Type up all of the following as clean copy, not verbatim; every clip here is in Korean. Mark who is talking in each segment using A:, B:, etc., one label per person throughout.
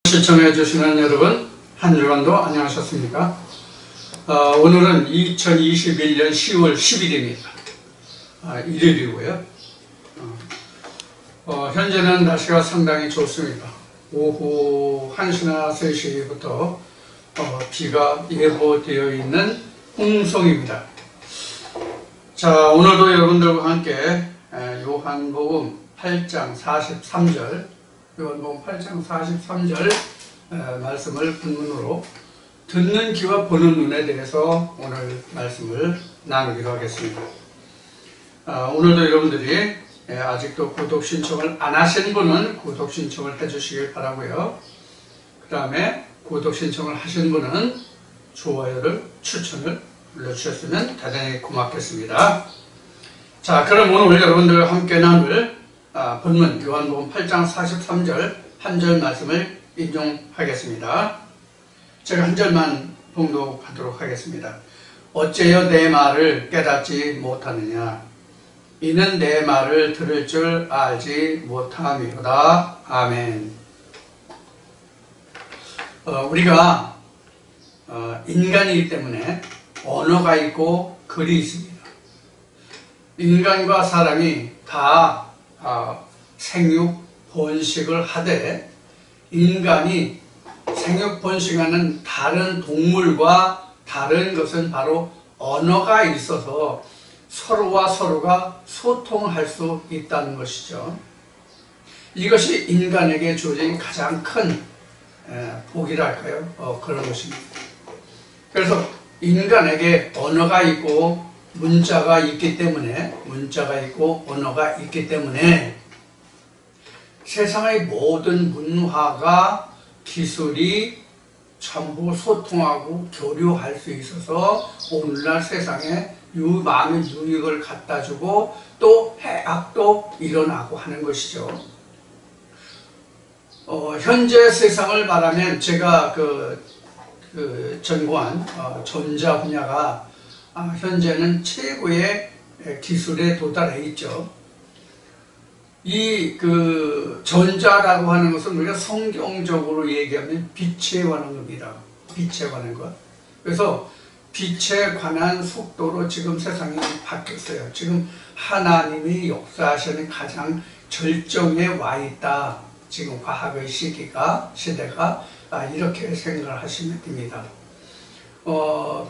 A: 시청해 주시는 여러분, 한 주간도 안녕하셨습니까? 오늘은 2021년 10월 10일입니다. 일요일이고요. 현재는 날씨가 상당히 좋습니다. 오후 1시나 3시부터 비가 예보되어 있는 홍성입니다. 자, 오늘도 여러분들과 함께 요한복음 8장 43절 요한복음 8장 43절 말씀을 본문으로 듣는 귀와 보는 눈에 대해서 오늘 말씀을 나누기로 하겠습니다. 오늘도 여러분들이 아직도 구독 신청을 안 하신 분은 구독 신청을 해주시길 바라고요. 그 다음에 구독 신청을 하신 분은 좋아요를, 추천을 눌러주셨으면 대단히 고맙겠습니다. 자, 그럼 오늘 여러분들과 함께 나눌 본문 요한복음 8장 43절 한 절 말씀을 인용하겠습니다. 제가 한 절만 봉독하도록 하겠습니다. 어째여 내 말을 깨닫지 못하느냐? 이는 내 말을 들을 줄 알지 못함이로다. 아멘. 우리가 인간이기 때문에 언어가 있고 글이 있습니다. 인간과 사람이 다 생육 번식을 하되 인간이 생육 번식하는 다른 동물과 다른 것은 바로 언어가 있어서 서로와 서로가 소통할 수 있다는 것이죠. 이것이 인간에게 주어진 가장 큰 복이랄까요? 그런 것입니다. 그래서 인간에게 언어가 있고 문자가 있기 때문에 언어가 있기 때문에 세상의 모든 문화가 기술이 전부 소통하고 교류할 수 있어서 오늘날 세상에 많은 유익을 갖다주고 또 해악도 일어나고 하는 것이죠. 현재 세상을 말하면 제가 전공한 전자 분야가 현재는 최고의 기술에 도달해 있죠. 이 전자라고 하는 것은 우리가 성경적으로 얘기하면 빛에 관한 겁니다. 빛에 관한 것. 그래서 빛에 관한 속도로 지금 세상이 바뀌었어요. 지금 하나님이 역사하시는 가장 절정에 와 있다. 지금 과학의 시대가 이렇게 생각을 하시면 됩니다.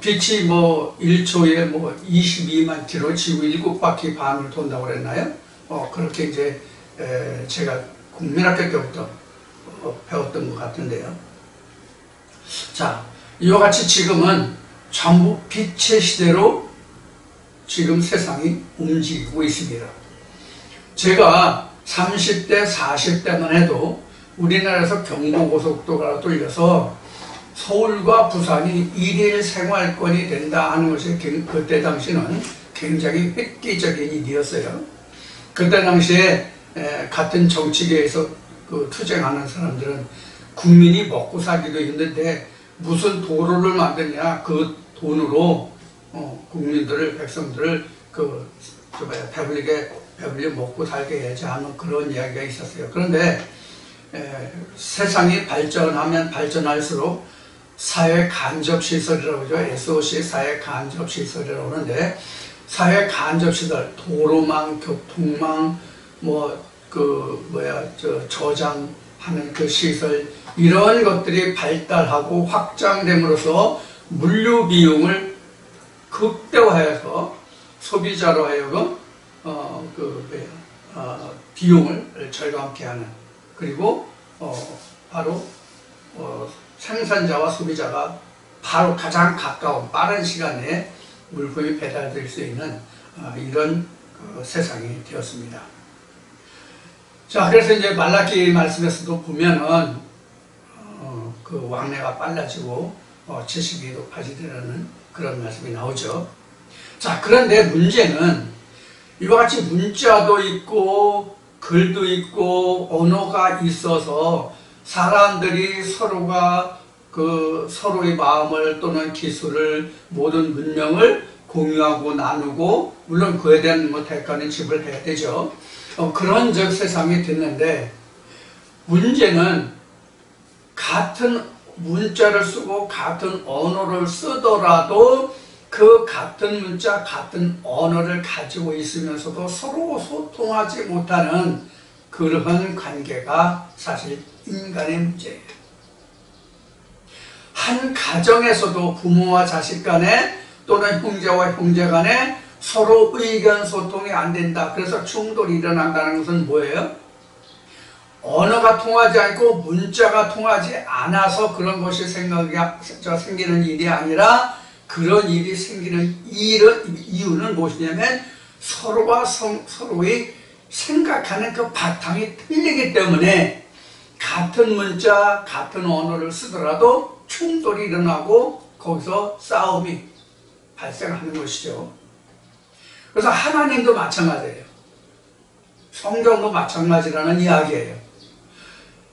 A: 빛이 1초에 22만 킬로, 지구 7바퀴 반을 돈다고 그랬나요? 그렇게 이제 제가 국민학교 때부터 배웠던 것 같은데요. 자, 이와 같이 지금은 전부 빛의 시대로 지금 세상이 움직이고 있습니다. 제가 30대, 40대만 해도 우리나라에서 경부고속도로가 뚫려서 서울과 부산이 일일 생활권이 된다 하는 것이 그때 당시는 굉장히 획기적인 일이었어요. 그때 당시에 같은 정치계에서 투쟁하는 사람들은 국민이 먹고 살기도 힘든데 무슨 도로를 만드냐, 그 돈으로 국민들을, 백성들을 배불리 먹고 살게 해야지 하는 그런 이야기가 있었어요. 그런데 세상이 발전하면 발전할수록 사회 간접 시설이라고 하죠. SOC 사회 간접 시설이라고 하는데, 사회 간접 시설, 도로망, 교통망, 저장하는 그 시설, 이런 것들이 발달하고 확장됨으로써 물류 비용을 극대화해서 소비자로 하여금 비용을 절감케 하는, 그리고 바로 생산자와 소비자가 바로 가장 가까운 빠른 시간에 물품이 배달될 수 있는 이런 세상이 되었습니다. 자, 그래서 이제 말라기 말씀에서도 보면은 왕래가 빨라지고 지식이 높아지더라는 그런 말씀이 나오죠. 자, 그런데 문제는 이와 같이 문자도 있고 글도 있고 언어가 있어서 사람들이 서로가 서로의 마음을 또는 기술을, 모든 문명을 공유하고 나누고, 물론 그에 대한 대가는 지불해야 되죠. 그런 세상이 됐는데, 문제는 같은 문자를 쓰고 같은 언어를 쓰더라도 그 같은 문자, 같은 언어를 가지고 있으면서도 서로 소통하지 못하는 그러한 관계가 사실 인간의 문제예요. 한 가정에서도 부모와 자식 간에 또는 형제와 형제 간에 서로 의견 소통이 안 된다. 그래서 충돌이 일어난다는 것은 뭐예요? 언어가 통하지 않고 문자가 통하지 않아서 그런 것이 생기는 일이 아니라 그런 일이 생기는 이유는 무엇이냐면 서로가 서로의 생각하는 그 바탕이 틀리기 때문에 같은 문자, 같은 언어를 쓰더라도 충돌이 일어나고 거기서 싸움이 발생하는 것이죠. 그래서 하나님도 마찬가지예요. 성경도 마찬가지라는 이야기예요.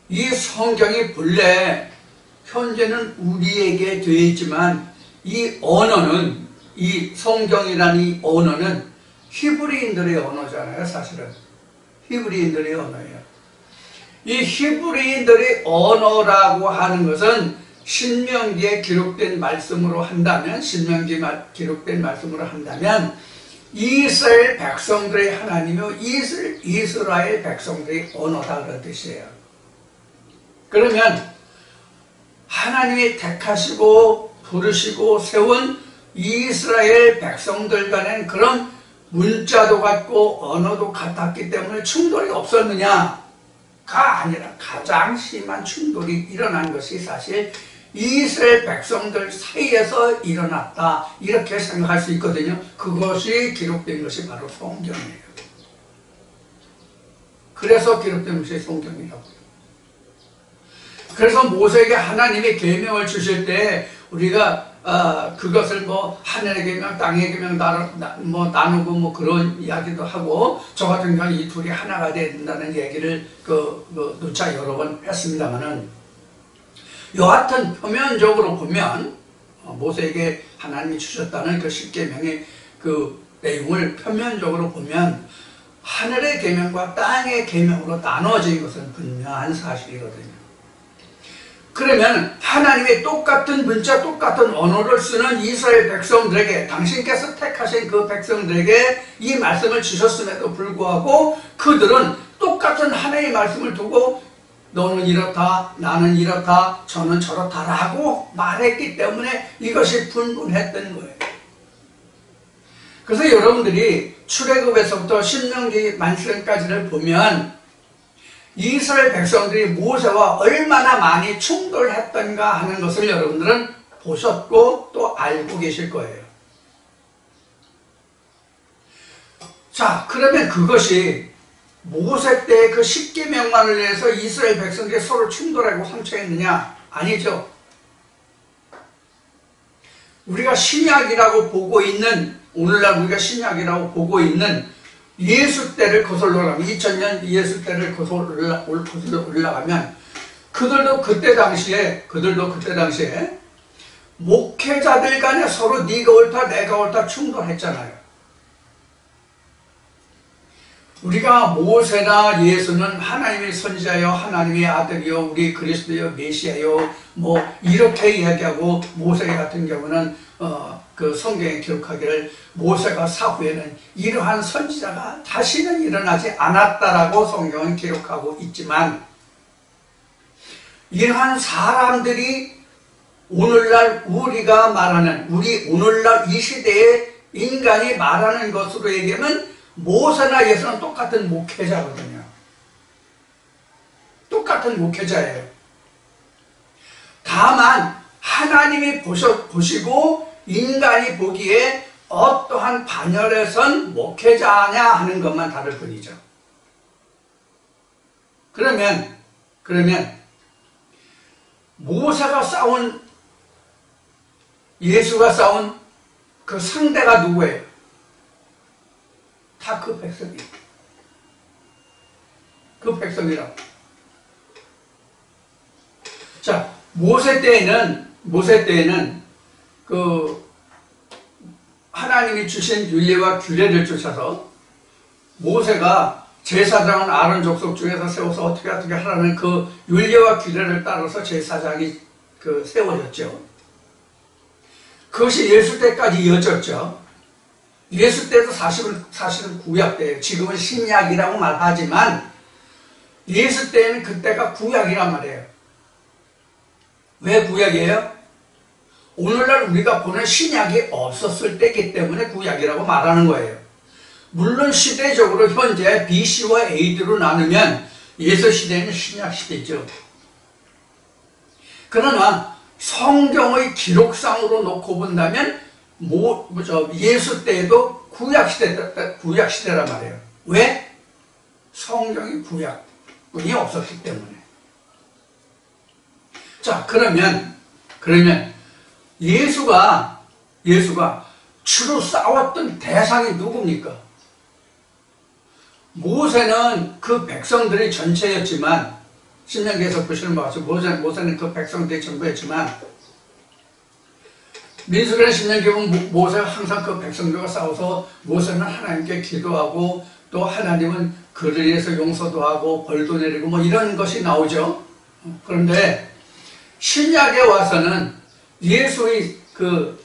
A: 이 성경이 본래 현재는 우리에게 되어 있지만 이 언어는, 이 성경이라는 이 언어는 히브리인들의 언어잖아요. 사실은 히브리인들의 언어예요. 이 히브리인들의 언어라고 하는 것은 신명기에 기록된 말씀으로 한다면, 기록된 말씀으로 한다면 이스라엘 백성들의 하나님이요 이스라엘 백성들의 언어다 그런 뜻이에요. 그러면 하나님이 택하시고 부르시고 세운 이스라엘 백성들 간에는 그런 문자도 같고 언어도 같았기 때문에 충돌이 없었느냐가 아니라 가장 심한 충돌이 일어난 것이 사실 이스라엘 백성들 사이에서 일어났다, 이렇게 생각할 수 있거든요. 그것이 기록된 것이 바로 성경이에요. 그래서 기록된 것이 성경이라고요. 그래서 모세에게 하나님이 계명을 주실 때 우리가 그것을 뭐 하늘의 계명, 땅의 계명 나누고 뭐 그런 이야기도 하고, 저 같은 경우는 이 둘이 하나가 돼야 된다는 얘기를 누차 여러 번 했습니다만은, 여하튼 표면적으로 보면 모세에게 하나님이 주셨다는 그 십계명의 그 내용을 표면적으로 보면 하늘의 계명과 땅의 계명으로 나눠진 것은 분명한 사실이거든요. 그러면 하나님의 똑같은 문자, 똑같은 언어를 쓰는 이스라엘 백성들에게, 당신께서 택하신 그 백성들에게 이 말씀을 주셨음에도 불구하고 그들은 똑같은 하나님의 말씀을 두고 너는 이렇다, 나는 이렇다, 저는 저렇다라고 말했기 때문에 이것이 분분했던 거예요. 그래서 여러분들이 출애굽에서부터 신명기 말씀까지를 보면 이스라엘 백성들이 모세와 얼마나 많이 충돌했던가 하는 것을 여러분들은 보셨고 또 알고 계실 거예요. 자, 그러면 그것이 모세 때의 그 십계명만을 위해서 이스라엘 백성들이 서로 충돌하고 상처했느냐? 아니죠. 우리가 신약이라고 보고 있는, 오늘날 우리가 신약이라고 보고 있는 예수 때를 거슬러 올라가면, 2000년 예수 때를 거슬러 올라가면 그들도 그때 당시에 목회자들 간에 서로 네가 옳다 내가 옳다 충돌했잖아요. 우리가 모세나 예수는 하나님의 선지자요, 하나님의 아들이요, 우리 그리스도요, 메시아요, 뭐 이렇게 이야기하고, 모세 같은 경우는 그 성경에 기록하기를 모세가 사후에는 이러한 선지자가 다시는 일어나지 않았다라고 성경은 기록하고 있지만, 이러한 사람들이 오늘날 우리가 말하는, 오늘날 이 시대의 인간이 말하는 것으로 얘기하면 모세나 예수는 똑같은 목회자거든요. 똑같은 목회자예요. 다만 하나님이 보시고 인간이 보기에 어떠한 반열에 선 목회자냐 하는 것만 다를 뿐이죠. 그러면 모세가 싸운, 예수가 싸운 그 상대가 누구예요? 다 그 백성이에요. 그 백성이라고. 자, 모세 때에는 그 하나님이 주신 윤리와 규례를 쫓아서 모세가 제사장은 아론 족속 중에서 세워서 어떻게 하라는 그 율례와 규례를 따라서 제사장이 세워졌죠. 그것이 예수 때까지 이어졌죠. 예수 때도 사실은 구약 때예요. 지금은 신약이라고 말하지만 예수 때는 그때가 구약이란 말이에요. 왜 구약이에요? 오늘날 우리가 보는 신약이 없었을 때이기 때문에 구약이라고 말하는 거예요. 물론 시대적으로 현재 BC와 AD로 나누면 예수 시대는 신약 시대죠. 그러나 성경의 기록상으로 놓고 본다면 예수 때에도 구약 시대란 말이에요. 왜? 성경이 구약뿐이 없었기 때문에. 자, 그러면 예수가 주로 싸웠던 대상이 누굽니까? 모세는 그 백성들이 전체였지만, 신명기에서 보시는 바와 같이 모세는 그 백성들이 전부였지만, 민수기나 신명기 보면 모세가 항상 그 백성들과 싸워서 모세는 하나님께 기도하고 또 하나님은 그를 위해서 용서도 하고 벌도 내리고 뭐 이런 것이 나오죠. 그런데 신약에 와서는 예수의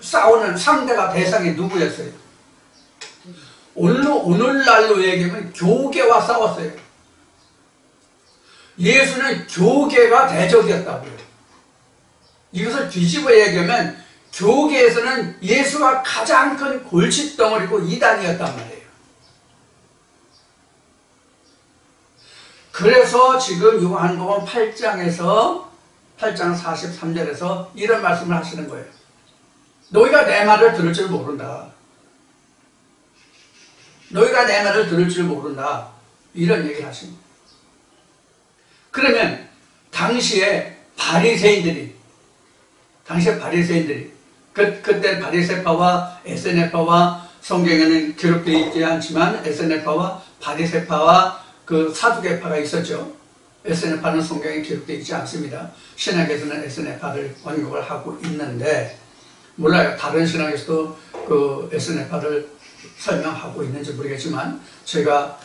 A: 싸우는 상대가 대상이 누구였어요? 오늘날로 얘기하면 교계와 싸웠어요. 예수는 교계가 대적이었다고요. 이것을 뒤집어 얘기하면 교계에서는 예수가 가장 큰 골칫덩어리고 이단이었단 말이에요. 그래서 지금 요한복음 8장 43절에서 이런 말씀을 하시는 거예요. 너희가 내 말을 들을 줄 모른다. 너희가 내 말을 들을 줄 모른다. 이런 얘기를 하십니다. 그러면 당시에 바리새인들이 그때 바리새파와 에세네파와 성경에는 기록되어 있지 않지만 에세네파와 바리새파와 그 사두개파가 있었죠. 에세네파는 성경에 기록되어 있지 않습니다. 신학에서는 에세네파를 언급을 하고 있는데 몰라요. 다른 신학에서도 그 에세네파를 설명하고 있는지 모르겠지만 제가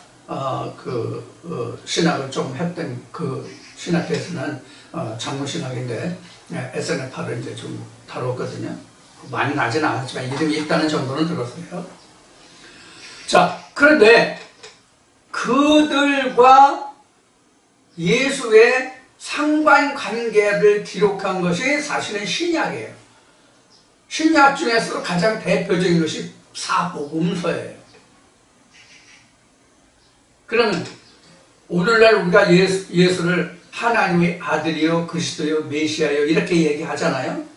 A: 신학을 좀 했던 그 신학에서는 장로신학인데 에세네파를 이제 좀 다뤘거든요. 많이 나지는 않았지만 이름이 있다는 정도는 들었어요. 자, 그런데 그들과 예수의 상관관계를 기록한 것이 사실은 신약이에요. 신약 중에서 가장 대표적인 것이 사복음서예요. 그러면 오늘날 우리가 예수를 하나님의 아들이요 그리스도요 메시아요 이렇게 얘기하잖아요.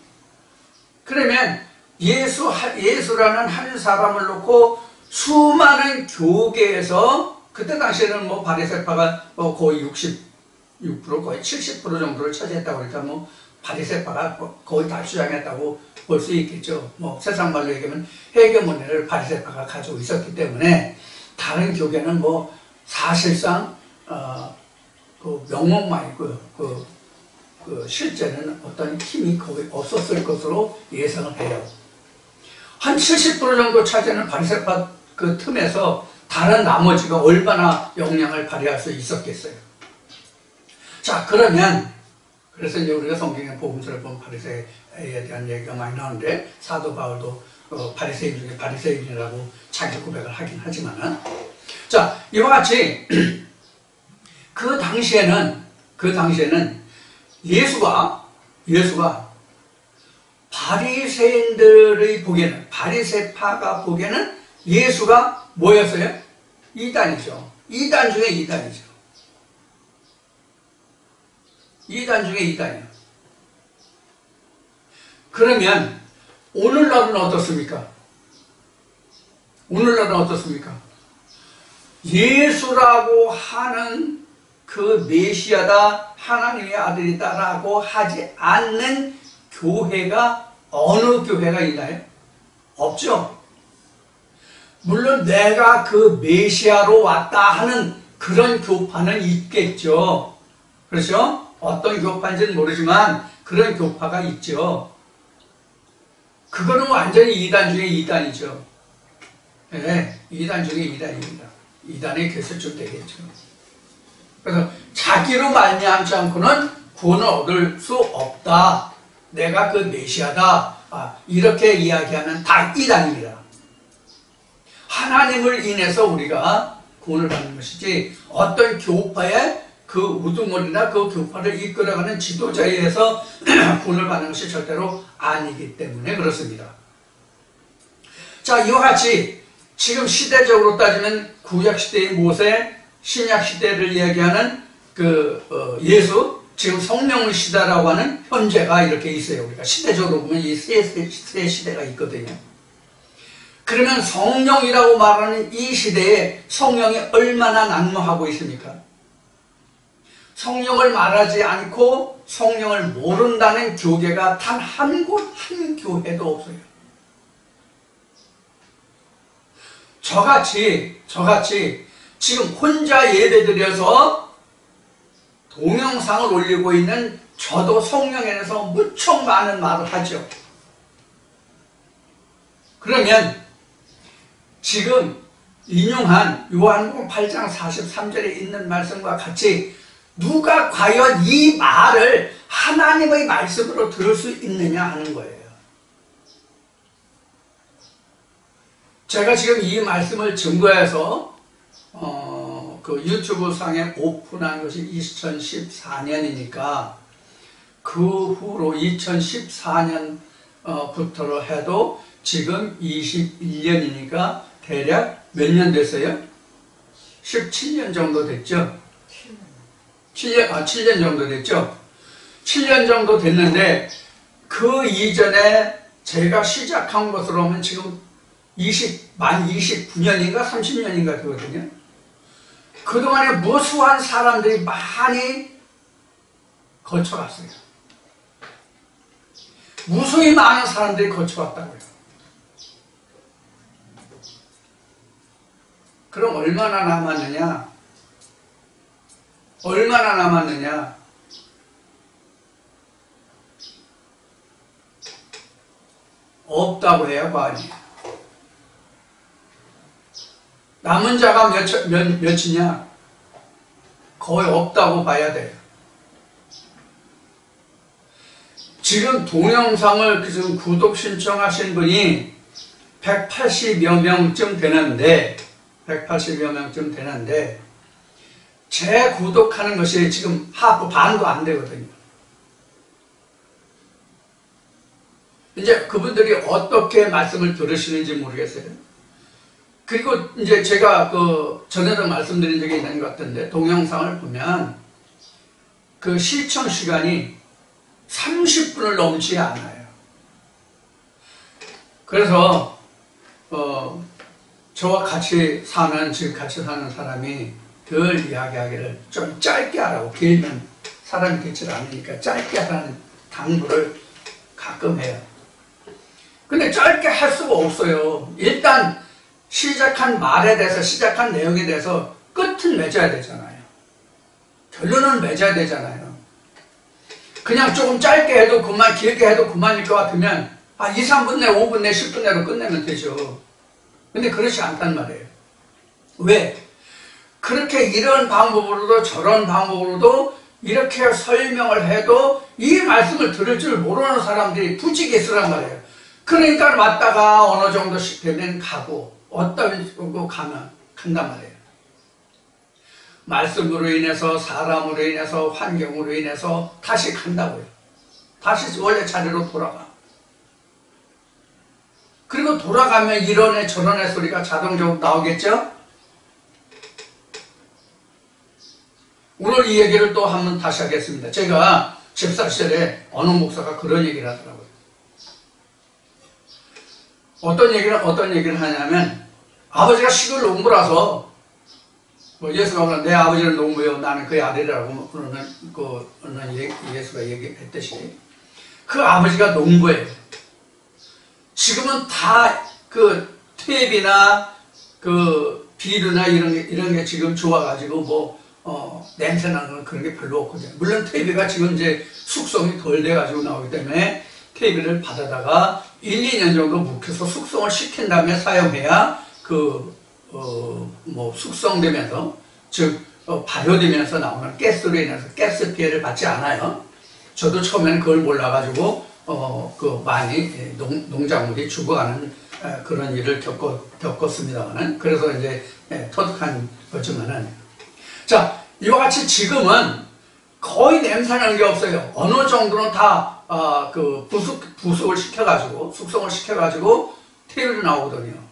A: 그러면 예수라는 한 사람을 놓고 수많은 교계에서 그때 당시에는 뭐 바리새파가 거의 66% 거의 70% 정도를 차지했다고 그러니까 바리새파가 거의 다 주장했다고 볼 수 있겠죠. 세상 말로 얘기하면 헤게모니를 바리새파가 가지고 있었기 때문에 다른 교계는 사실상 명목만 있고요. 실제는 어떤 힘이 거의 없었을 것으로 예상을 해요. 한 70% 정도 차지하는 바리새파 그 틈에서 다른 나머지가 얼마나 영향을 발휘할 수 있었겠어요. 자, 그래서 이제 우리가 성경의 복음서를 보면 바리새에 대한 얘기가 많이 나오는데 사도 바울도 바리새인 중에 바리새인이라고 자기 고백을 하긴 하지만은 자, 이와 같이 그 당시에는 예수가 바리새인들의 보기에는 바리새파가 보기에는 예수가 뭐였어요? 이단이죠. 이단 중에 이단이죠. 이단 중에 이단이에요. 그러면 오늘날은 어떻습니까? 예수라고 하는 그 메시아다 하나님의 아들이다라고 하지 않는 교회가 어느 교회가 있나요? 없죠. 물론 내가 그 메시아로 왔다 하는 그런 교파는 있겠죠. 그렇죠? 어떤 교파인지는 모르지만 그런 교파가 있죠. 그거는 완전히 이단 중에 이단이죠. 네, 이단 중에 이단입니다. 이단의 개수쯤 되겠죠. 그래서 자기로 말미암지 않고는 구원을 얻을 수 없다. 내가 그 메시아다. 이렇게 이야기하면 다 이단입니다. 하나님을 인해서 우리가 구원을 받는 것이지 어떤 교파의 그 우두머리나 그 교파를 이끌어가는 지도자에 의해서 구원을 받는 것이 절대로 아니기 때문에 그렇습니다. 자, 이와 같이 지금 시대적으로 따지면 구약시대의 모세, 신약시대를 이야기하는 예수, 지금 성령의 시대라고 하는 현재가 이렇게 있어요. 우리가 시대적으로 보면 이 세 시대가 있거든요. 그러면 성령이라고 말하는 이 시대에 성령이 얼마나 난무하고 있습니까? 성령을 말하지 않고 성령을 모른다는 교계가 단 한 곳, 한 교회도 없어요. 저같이 지금 혼자 예배드려서 동영상을 올리고 있는 저도 성령에 대해서 무척 많은 말을 하죠. 그러면 지금 인용한 요한복음 8장 43절에 있는 말씀과 같이 누가 과연 이 말을 하나님의 말씀으로 들을 수 있느냐 하는 거예요. 제가 지금 이 말씀을 증거해서 그 유튜브 상에 오픈한 것이 2014년이니까 그 후로 2014년부터로 해도 지금 21년이니까 대략 몇 년 됐어요? 17년 정도 됐죠? 7년 정도 됐죠? 7년 정도 됐는데 그 이전에 제가 시작한 것으로 하면 지금 만 29년인가 30년인가 되거든요. 그동안에 무수한 사람들이 많이 거쳐갔어요. 무수히 많은 사람들이 거쳐왔다고요. 그럼 얼마나 남았느냐? 얼마나 남았느냐? 없다고 해야 과언이에요. 남은 자가 몇이냐? 거의 없다고 봐야 돼요. 지금 동영상을 지금 구독 신청하신 분이 180여 명쯤 되는데, 재구독하는 것이 지금 반도 안 되거든요. 이제 그분들이 어떻게 말씀을 들으시는지 모르겠어요. 그리고 이제 제가 전에도 말씀드린 적이 있는 것 같은데, 동영상을 보면 그 시청 시간이 30분을 넘지 않아요. 그래서 저와 지금 같이 사는 사람이 늘 이야기하기를 좀 짧게 하라고, 길면 사람이 되질 않으니까 짧게 하라는 당부를 가끔 해요. 근데 짧게 할 수가 없어요. 일단 시작한 말에 대해서, 시작한 내용에 대해서 끝은 맺어야 되잖아요. 결론은 맺어야 되잖아요. 그냥 조금 짧게 해도 그만, 길게 해도 그만일 것 같으면 2, 3분 내, 5분 내, 10분 내로 끝내면 되죠. 근데 그렇지 않단 말이에요. 왜? 그렇게 이런 방법으로도 저런 방법으로도 이렇게 설명을 해도 이 말씀을 들을 줄 모르는 사람들이 부지기수란 말이에요. 그러니까 왔다가 어느 정도씩 되면 가고, 어떤 간단 말이에요. 말씀으로 인해서, 사람으로 인해서, 환경으로 인해서 다시 간다고요. 다시 원래 자리로 돌아가. 그리고 돌아가면 이런 애 저런 애 소리가 자동적으로 나오겠죠? 오늘 이 얘기를 또 한번 다시 하겠습니다. 제가 집사 시절에 어느 목사가 그런 얘기를 하더라고요. 어떤 얘기를 하냐면, 아버지가 시골 농부라서, 예수가 그러나 내 아버지는 농부요, 나는 그의 아들이라고 예수가 얘기했듯이, 그 아버지가 농부예요. 지금은 다 탭이나 비료나 이런 게 지금 좋아가지고 냄새 나는 그런 게 별로 없거든요. 물론 탭이가 지금 이제 숙성이 덜 돼가지고 나오기 때문에 탭이를 받아다가 1, 2년 정도 묵혀서 숙성을 시킨 다음에 사용해야 뭐 숙성되면서 즉 발효되면서 나오는 가스로 인해서 가스 피해를 받지 않아요. 저도 처음에는 그걸 몰라가지고 많이 농작물이 죽어가는 그런 일을 겪었습니다만은 그래서 이제 터득한 거지만은 자 이와 같이 지금은 거의 냄새나는 게 없어요. 어느 정도는 다 부숙을 시켜가지고 숙성을 시켜가지고 퇴비로 나오거든요.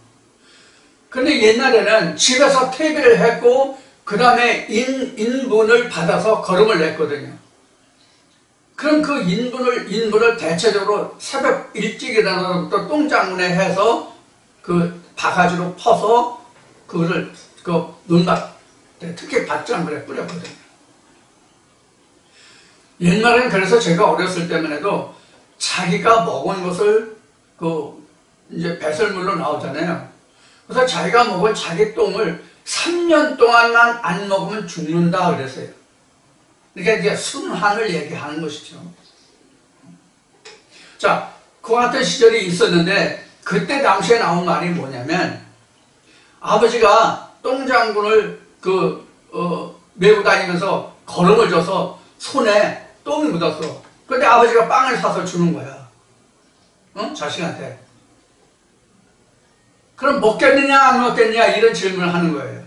A: 근데 옛날에는 집에서 퇴비를 했고 그 다음에 인분을 받아서 거름을 냈거든요. 그럼 그 인분을 대체적으로 새벽 일찍 일어나서부터 똥장문에 해서 그 바가지로 퍼서 그거를 눈밭에 특히 밭장물에 뿌렸거든요. 옛날엔 그래서 제가 어렸을 때만 해도 자기가 먹은 것을 이제 배설물로 나오잖아요. 그래서 자기가 먹은 자기 똥을 3년 동안만 안 먹으면 죽는다 그랬어요. 그러니까 이제 순환을 얘기하는 것이죠. 자, 그 같은 시절이 있었는데 그때 당시에 나온 말이 뭐냐면 아버지가 똥장군을 메고 다니면서 걸음을 줘서 손에 똥이 묻었어. 근데 아버지가 빵을 사서 주는 거야. 응? 자식한테. 그럼 먹겠느냐 안 먹겠느냐 이런 질문을 하는 거예요.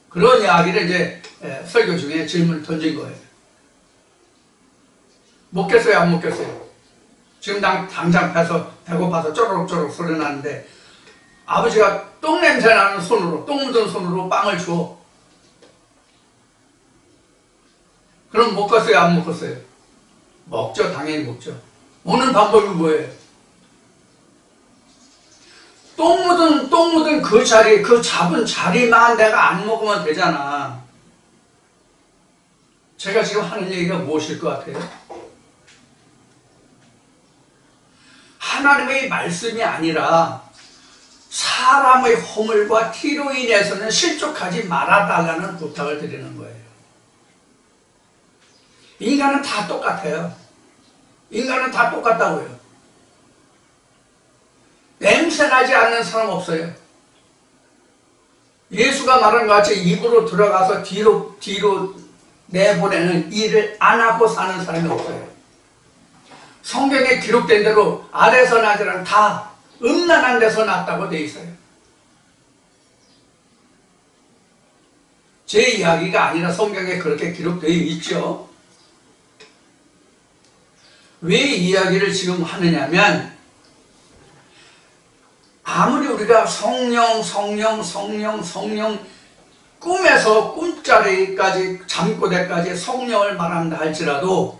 A: 그런 이야기를 이제 설교 중에 질문을 던진 거예요. 먹겠어요 안 먹겠어요? 지금 당장 배고파서 쪼르륵쪼르륵 소리 나는데 아버지가 똥 냄새 나는 손으로 똥 묻은 손으로 빵을 줘. 그럼 먹겠어요 안 먹겠어요? 먹죠. 당연히 먹죠. 먹는 방법이 뭐예요? 똥 묻은 그 자리, 그 잡은 자리만 내가 안 먹으면 되잖아. 제가 지금 하는 얘기가 무엇일 것 같아요? 하나님의 말씀이 아니라 사람의 허물과 티로 인해서는 실족하지 말아달라는 부탁을 드리는 거예요. 인간은 다 똑같아요. 인간은 다 똑같다고요. 냄새나지 않는 사람 없어요. 예수가 말한 것 같이 입으로 들어가서 뒤로 내보내는 일을 안 하고 사는 사람이 없어요. 성경에 기록된 대로 알에서 나지랑 다 음란한 데서 났다고 돼 있어요. 제 이야기가 아니라 성경에 그렇게 기록되어 있죠. 왜 이 이야기를 지금 하느냐면 아무리 우리가 성령 꿈에서 꿈자리까지 잠꼬대까지 성령을 말한다 할지라도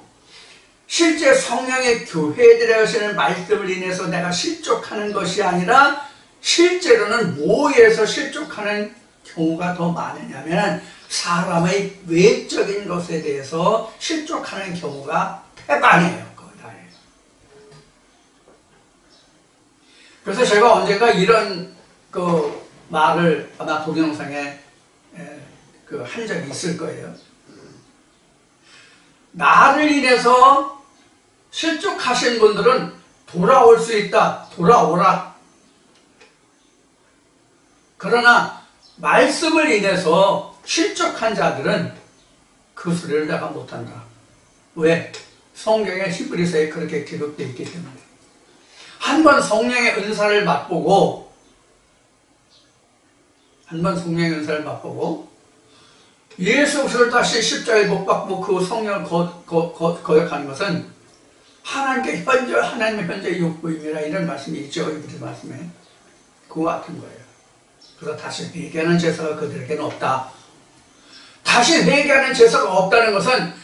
A: 실제 성령의 교회들에 하시는 말씀을 인해서 내가 실족하는 것이 아니라 실제로는 뭐에서 실족하는 경우가 더 많으냐면 사람의 외적인 것에 대해서 실족하는 경우가 태반이에요. 그래서 제가 언젠가 이런 말을 아마 동영상에 한 적이 있을 거예요. 나를 인해서 실족하신 분들은 돌아올 수 있다. 돌아오라. 그러나 말씀을 인해서 실족한 자들은 그 소리를 내가 못한다. 왜? 성경의 히브리서에 그렇게 기록되어 있기 때문에. 한 번 성령의 은사를 맛보고 예수 그리스도를 다시 십자가에 못 박고 그 성령을 거역하는 것은 하나님의 현재 욕구임이라 이런 말씀이 있죠. 이분의 말씀에. 그와 같은 거예요. 그래서 다시 회개하는 제사가 그들에게는 없다. 다시 회개하는 제사가 없다는 것은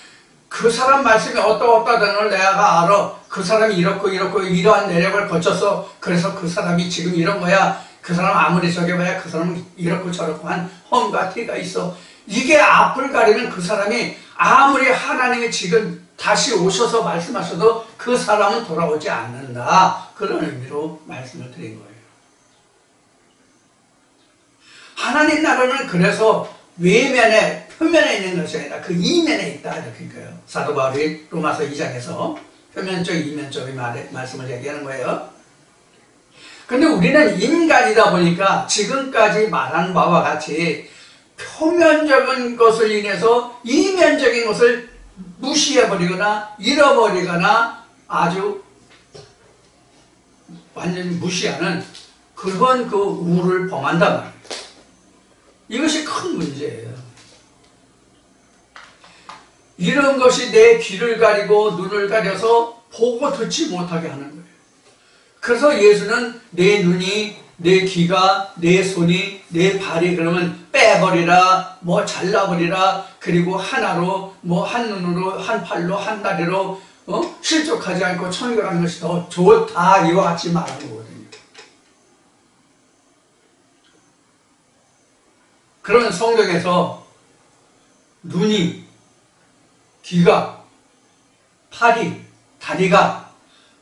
A: 그 사람 말씀이 어떠다는 걸 내가 알아. 그 사람이 이렇고 이러한 내력을 거쳐서 그래서 그 사람이 지금 이런 거야. 그 사람 아무리 저겨봐야 그 사람은 이렇고 저렇고 한 험과 티가 있어. 이게 앞을 가리면 그 사람이 아무리 하나님이 지금 다시 오셔서 말씀하셔도 그 사람은 돌아오지 않는다. 그런 의미로 말씀을 드린 거예요. 하나님 나라는 그래서 외면에 표면에 있는 것이 아니라 그 이면에 있다 이렇게 거예요. 사도 바울이 로마서 2장에서 표면적 이면적의 말씀을 얘기하는 거예요. 근데 우리는 인간이다 보니까 지금까지 말한 바와 같이 표면적인 것을 인해서 이면적인 것을 무시해버리거나 잃어버리거나 아주 완전히 무시하는 그런 그 우를 범한단 말이에요. 이것이 큰 문제예요. 이런 것이 내 귀를 가리고 눈을 가려서 보고 듣지 못하게 하는 거예요. 그래서 예수는 내 눈이, 내 귀가, 내 손이, 내 발이 그러면 빼버리라, 뭐 잘라버리라, 그리고 하나로, 뭐 한 눈으로, 한 팔로, 한 다리로 실족하지 않고 천국에 가는 것이 더 좋다, 이와 같이 말하는 거거든요. 그런 성경에서 눈이, 귀가, 팔이, 다리가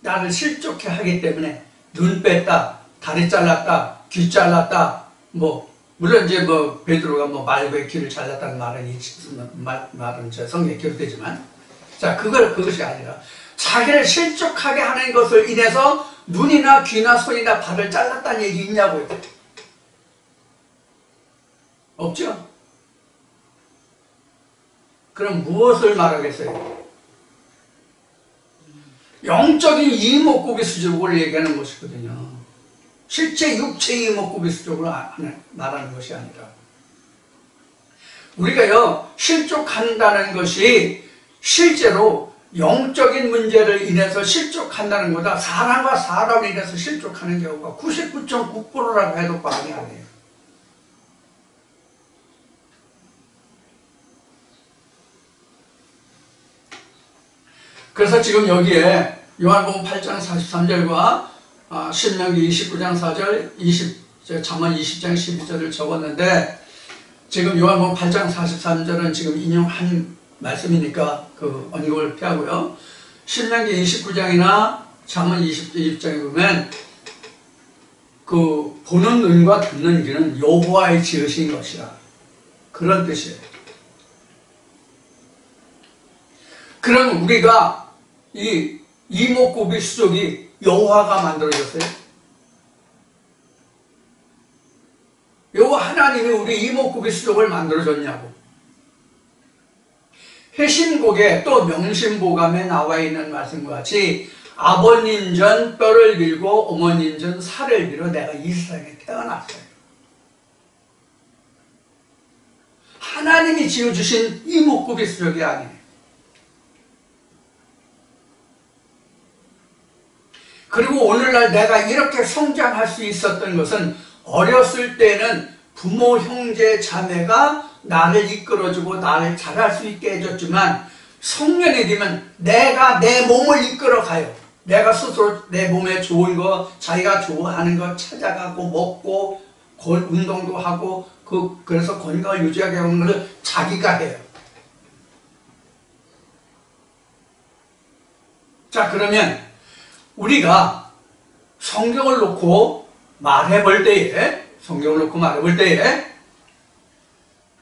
A: 나를 실족해 하기 때문에 눈 뺐다, 다리 잘랐다, 귀 잘랐다, 뭐 물론 이제 뭐 베드로가 뭐 말고의 귀를 잘랐다는 말은 저 성경에 기록되지만, 자 그것이 아니라 자기를 실족하게 하는 것을 인해서 눈이나 귀나 손이나 발을 잘랐다는 얘기 있냐고요? 없죠? 그럼 무엇을 말하겠어요? 영적인 이목구비 수족을 얘기하는 것이거든요. 실제 육체의 이목구비 수족을 말하는 것이 아니라, 우리가요 실족한다는 것이 실제로 영적인 문제를 인해서 실족한다는 것보다 사람과 사람을 인해서 실족하는 경우가 99.9%라고 해도 과언이 아니에요. 그래서 지금 여기에 요한복음 8장 43절과 신명기 29장 4절, 잠언 20장 12절을 적었는데, 지금 요한복음 8장 43절은 지금 인용한 말씀이니까 그 언급을 피하고요. 신명기 29장이나 잠언 20장에 보면 그 보는 눈과 듣는 귀는 여호와의 지으신 것이라, 그런 뜻이에요. 그럼 우리가 이 이목구비 수족이 여호와가 만들어졌어요? 여호와 하나님이 우리 이목구비 수족을 만들어줬냐고. 회심곡에 또 명심보감에 나와 있는 말씀과 같이 아버님 전 뼈를 빌고 어머님 전 살을 빌어 내가 이 세상에 태어났어요. 하나님이 지어주신 이목구비 수족이 아니에요. 그리고 오늘날 내가 이렇게 성장할 수 있었던 것은 어렸을 때는 부모, 형제, 자매가 나를 이끌어주고 나를 잘할 수 있게 해줬지만, 성년이 되면 내가 내 몸을 이끌어가요. 내가 스스로 내 몸에 좋은 거, 자기가 좋아하는 거 찾아가고 먹고 운동도 하고 그래서 건강을 유지하게 하는 것을 자기가 해요. 자, 그러면 우리가 성경을 놓고 말해볼 때에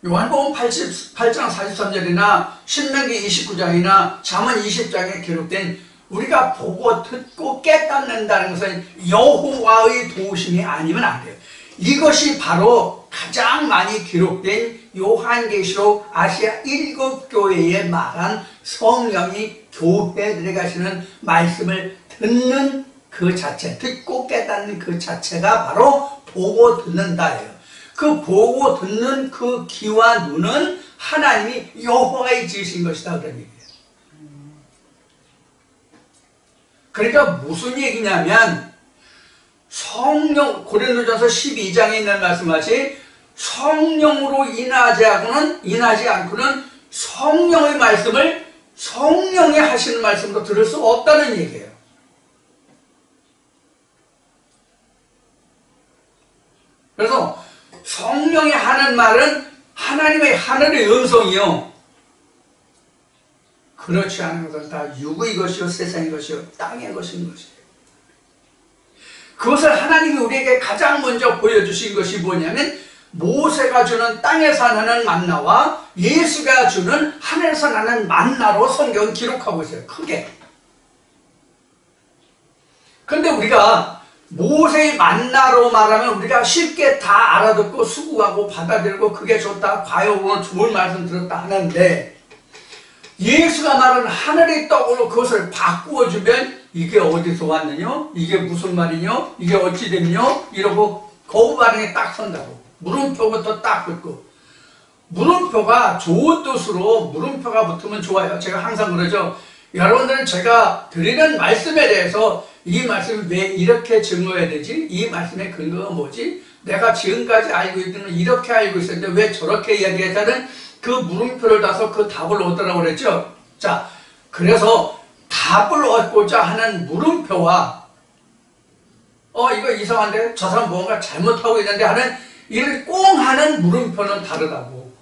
A: 요한복음 8장 43절이나 신명기 29장이나 잠언 20장에 기록된 우리가 보고 듣고 깨닫는다는 것은 여호와의 도우심이 아니면 안 돼요. 이것이 바로 가장 많이 기록된 요한계시록 아시아 7교회에 말한 성령이 교회에 들어가시는 말씀을 듣는 그 자체, 듣고 깨닫는 그 자체가 바로 보고 듣는다예요. 그 보고 듣는 그 귀와 눈은 하나님이 여호와의 지으신 것이다, 그런 얘기예요. 그러니까 무슨 얘기냐면, 성령, 고린도전서 12장에 있는 말씀같이 성령으로 인하지 않고는 성령의 말씀을 성령이 하시는 말씀도 들을 수 없다는 얘기예요. 그래서 성령이 하는 말은 하나님의 하늘의 음성이요, 그렇지 않은 것은 다 육의 것이요 세상의 것이요 땅의 것인 것이에요. 그것을 하나님이 우리에게 가장 먼저 보여주신 것이 뭐냐면, 모세가 주는 땅에서 나는 만나와 예수가 주는 하늘에서 나는 만나로 성경은 기록하고 있어요, 크게. 그런데 우리가 모세의 만나로 말하면 우리가 쉽게 다 알아듣고 수긍하고 받아들이고 그게 좋다, 과연 오늘 좋은 말씀 들었다 하는데, 예수가 말하는 하늘의 떡으로 그것을 바꾸어주면 이게 어디서 왔느냐? 이게 무슨 말이냐? 이게 어찌 됐냐? 이러고 거부 반응에 딱 선다고. 물음표부터 딱 붙고. 물음표가 좋은 뜻으로 물음표가 붙으면 좋아요. 제가 항상 그러죠. 여러분들은 제가 드리는 말씀에 대해서 이 말씀이 왜 이렇게 증거해야 되지? 이 말씀의 근거가 뭐지? 내가 지금까지 알고 있는 건 이렇게 알고 있었는데 왜 저렇게 이야기했다는 그 물음표를 따서 그 답을 얻으라고 그랬죠? 자, 그래서 답을 얻고자 하는 물음표와 이거 이상한데? 저 사람 뭔가 잘못하고 있는데 하는 이를 꽁 하는 물음표는 다르다고.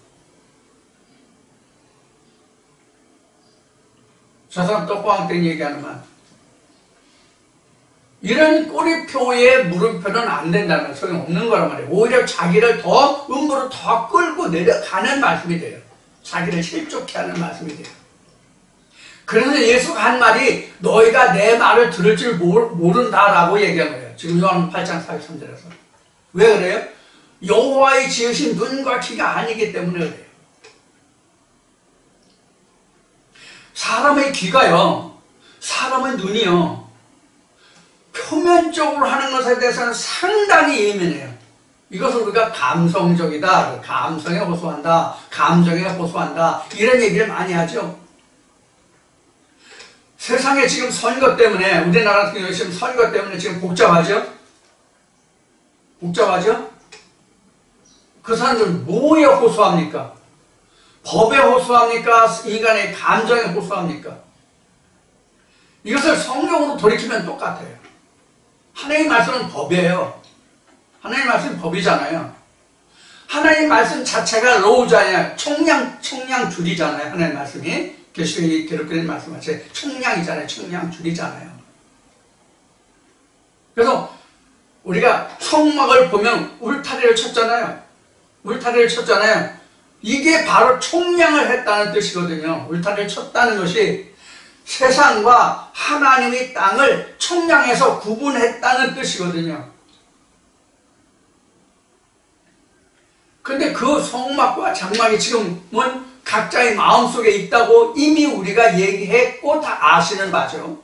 A: 저 사람 또 꽝땡 얘기하는 말. 이런 꼬리표의 물음표는 안 된다는 소용없는 거란 말이에요. 오히려 자기를 더 음부로 더 끌고 내려가는 말씀이 돼요. 자기를 실족케 하는 말씀이 돼요. 그래서 예수가 한 말이 너희가 내 말을 들을 줄 모른다라고 얘기한 거예요. 지금 요한복음 8장 43절에서. 왜 그래요? 여호와의 지으신 눈과 귀가 아니기 때문에 그래요. 사람의 귀가요, 사람의 눈이요, 표면적으로 하는 것에 대해서는 상당히 예민해요. 이것을 우리가 감성적이다, 감성에 호소한다, 감정에 호소한다, 이런 얘기를 많이 하죠. 세상에 지금 선거 때문에, 우리나라 같은 경우에 지금 선거 때문에 지금 복잡하죠? 복잡하죠? 그 사람들 뭐에 호소합니까? 법에 호소합니까? 인간의 감정에 호소합니까? 이것을 성경으로 돌이키면 똑같아요. 하나님의 말씀은 법이에요. 하나님의 말씀은 법이잖아요. 하나님의 말씀 자체가 로우잖아요. 총량줄이잖아요. 하나님의 말씀이. 계시록에 기록된 말씀같이 총량이잖아요. 총량줄이잖아요. 그래서 우리가 성막을 보면 울타리를 쳤잖아요. 울타리를 쳤잖아요. 이게 바로 총량을 했다는 뜻이거든요. 울타리를 쳤다는 것이 세상과 하나님의 땅을 총량해서 구분했다는 뜻이거든요. 근데 그 성막과 장막이 지금은 각자의 마음속에 있다고 이미 우리가 얘기했고 다 아시는 바죠.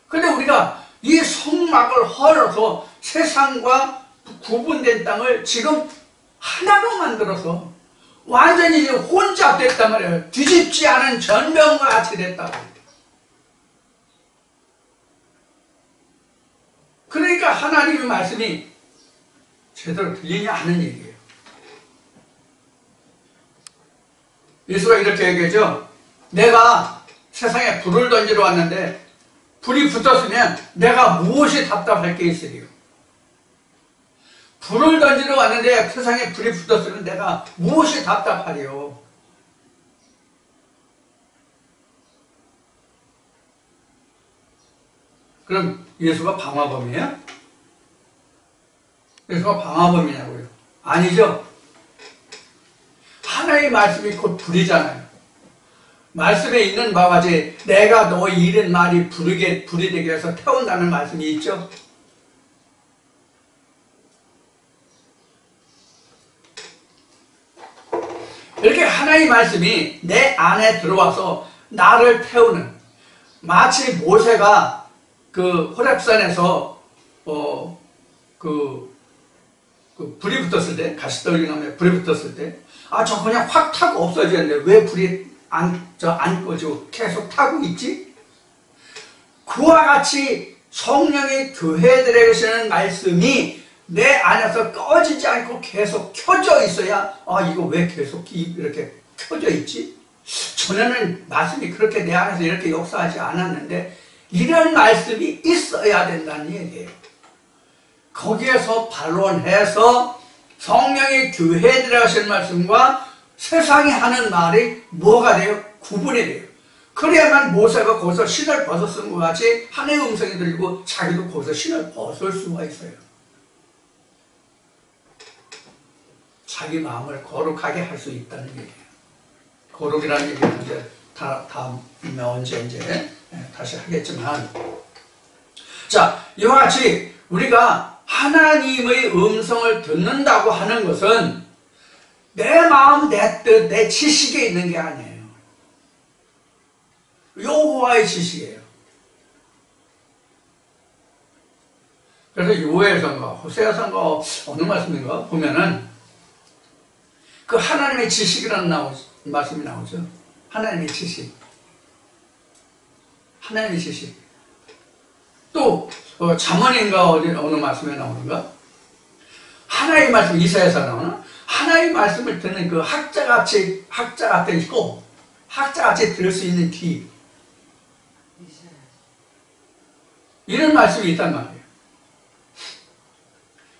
A: 근데 우리가 이 성막을 헐어서 세상과 구분된 땅을 지금 하나로 만들어서 완전히 혼잡됐단 말이에요. 뒤집지 않은 전병과 같이 됐다고. 그러니까 하나님의 말씀이 제대로 들리냐 하는 얘기예요. 예수가 이렇게 얘기하죠. 내가 세상에 불을 던지러 왔는데 불이 붙었으면 내가 무엇이 답답할 게 있으리요. 불을 던지러 왔는데 세상에 불이 붙었으면 내가 무엇이 답답하리요. 그럼 예수가 방화범이에요? 예수가 방화범이냐고요? 아니죠. 하나의 말씀이 곧 불이잖아요. 말씀에 있는 바와 같이 내가 너희 이른 말이 불이 되게 해서 태운다는 말씀이 있죠. 이렇게 하나의 말씀이 내 안에 들어와서 나를 태우는, 마치 모세가 그 호렙산에서 불이 붙었을 때, 가시떨기나무에 불이 붙었을 때, 저 그냥 확 타고 없어지는데 왜 불이 안 꺼지고 계속 타고 있지? 그와 같이 성령이 교회들에게 주시는 말씀이 내 안에서 꺼지지 않고 계속 켜져 있어야 이거 왜 계속 이렇게 켜져 있지? 전에는 말씀이 그렇게 내 안에서 이렇게 역사하지 않았는데 이런 말씀이 있어야 된다는 얘기예요. 거기에서 반론해서 성령이 교회들에게 하시는 말씀과 세상이 하는 말이 뭐가 돼요? 구분이 돼요. 그래야만 모세가 거기서 신을 벗었은 것 같이 하나님의 음성이 들리고 자기도 거기서 신을 벗을 수가 있어요. 자기 마음을 거룩하게 할 수 있다는 얘기예요. 거룩이라는 얘기는 이제 다음에 언제 다시 하겠지만, 자, 이와 같이 우리가 하나님의 음성을 듣는다고 하는 것은 내 마음, 내 뜻, 내 지식에 있는 게 아니에요. 여호와의 지식이에요. 그래서 요엘서인가 호세아서인가 어느 말씀인가 보면은 그 하나님의 지식이라는 말씀이 나오죠. 하나님의 지식. 하나님의 지식. 또 잠언인가 어느 말씀에 나오는가? 하나님의 말씀 이사야서 나오나? 하나님의 말씀을 듣는 그 학자같이 있고 학자같이 들을 수 있는 귀. 이런 말씀이 있단 말이에요.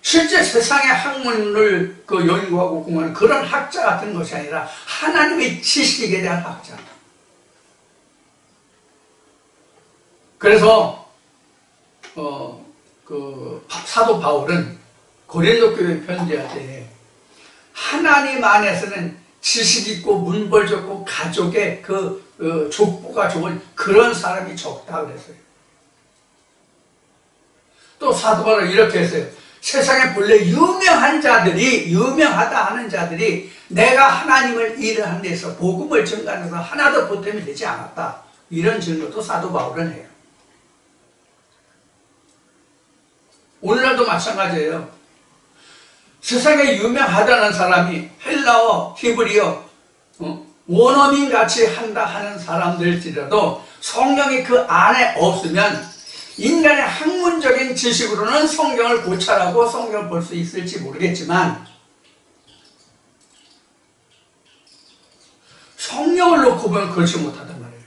A: 실제 세상의 학문을 연구하고 공부하는 그런 학자 같은 것이 아니라 하나님의 지식에 대한 학자. 그래서 사도 바울은 고린도 교회 편지할 때 하나님 안에서는 지식 있고 문벌 좋고 가족의 족보가 좋은 그런 사람이 적다 그랬어요. 또 사도 바울은 이렇게 했어요. 세상에 본래 유명하다 하는 자들이 내가 하나님을 일을 하는 데서 복음을 전가해서 하나도 보탬이 되지 않았다. 이런 증거도 사도 바울은 해요. 오늘날도 마찬가지예요. 세상에 유명하다는 사람이 헬라어, 히브리어, 원어민 같이 한다 하는 사람들일지라도 성령이 그 안에 없으면 인간의 학문적인 지식으로는 성경을 고찰하고 성경을 볼 수 있을지 모르겠지만 성령을 놓고 보면 그렇지 못하단 말이에요.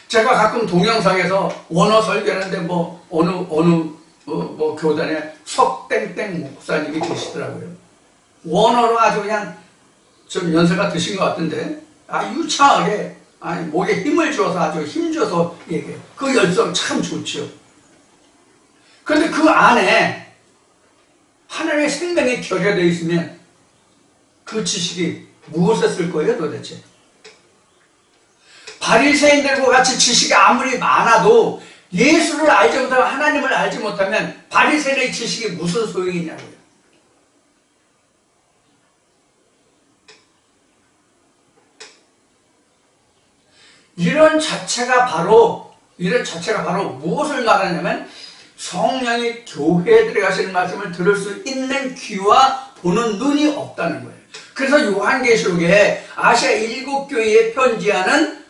A: 제가 가끔 동영상에서 원어 설교하는데 어느 교단에 석땡땡 목사님이 계시더라고요. 원어로 아주 그냥 좀 연세가 드신 것 같은데 유창하게 목에 힘을 줘서 아주 힘줘서 얘기해요. 그 열성 참 좋죠. 그런데 그 안에 하나님의 생명이 결여되어 있으면 그 지식이 무엇을 쓸 거예요 도대체? 바리새인들과 같이 지식이 아무리 많아도 예수를 알지 못하면 하나님을 알지 못하면 바리새인의 지식이 무슨 소용이냐고요. 이런 자체가 바로 무엇을 말하냐면 성령이 교회에 들어가시는 말씀을 들을 수 있는 귀와 보는 눈이 없다는 거예요. 그래서 요한계시록에 아시아 7교회에 편지하는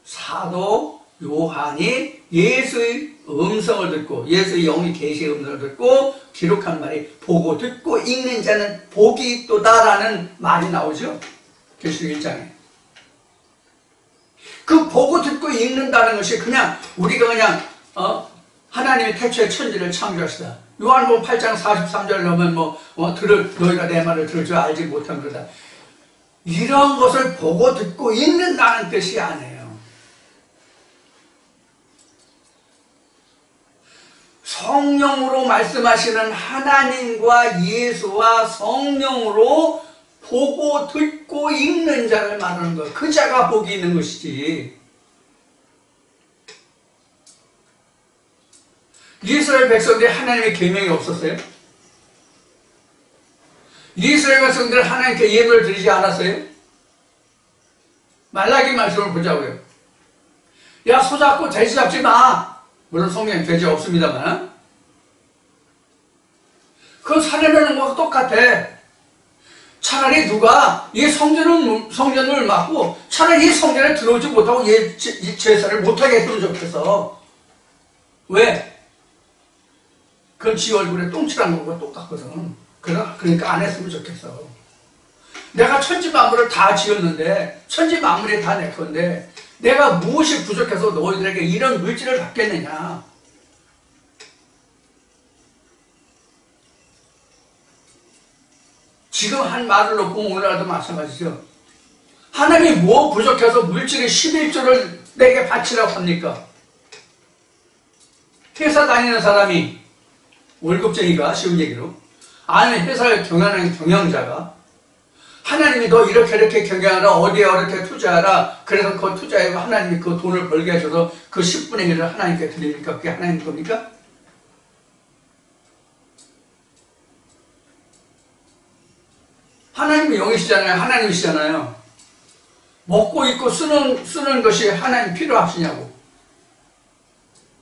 A: 사도 요한이 예수의 음성을 듣고 예수의 영이 계시의 음성을 듣고 기록한 말이 보고 듣고 읽는 자는 복이 있도다라는 말이 나오죠. 계시록 1장에. 그 보고 듣고 읽는다는 것이 그냥 우리가 그냥 하나님이 태초에 천지를 창조하시다. 요한복음 8장 43절 넘으면 너희가 내 말을 들을 줄 알지 못한 거다. 이런 것을 보고 듣고 읽는다는 뜻이 아니에요. 성령으로 말씀하시는 하나님과 예수와 성령으로 보고 듣고 읽는 자를 말하는 것. 그 자가 복이 있는 것이지. 이스라엘 백성들이 하나님의 계명이 없었어요? 이스라엘 백성들은 하나님께 예배를 드리지 않았어요? 말라기 말씀을 보자고요. 야, 소잡고 돼지 잡지 마. 물론 성경에 돼지 없습니다만 그건 살려내는 거와 똑같아. 차라리 누가 이 성전을 막고 차라리 이 성전에 들어오지 못하고 이 제사를 못하게 했으면 좋겠어. 왜? 그건 지 얼굴에 똥칠한 거과 똑같거든. 그러니까 안 했으면 좋겠어. 내가 천지 만물을 다 지었는데 천지 만물이 다 내 건데 내가 무엇이 부족해서 너희들에게 이런 물질을 받겠느냐. 지금 한 말을 놓고 오늘날도 마찬가지죠. 하나님이 뭐 부족해서 물질의 11조를 내게 바치라고 합니까? 회사 다니는 사람이 월급쟁이가 쉬운 얘기로 아니면 회사를 경영하는 경영자가 하나님이 너 이렇게 경영하라 어디에 이렇게 투자하라 그래서 그 투자해서 하나님이 그 돈을 벌게 해줘서 그 10분의 1을 하나님께 드립니까? 그게 하나님 겁니까? 하나님이 영이시잖아요. 하나님이시잖아요. 먹고 입고 쓰는 것이 하나님 필요하시냐고.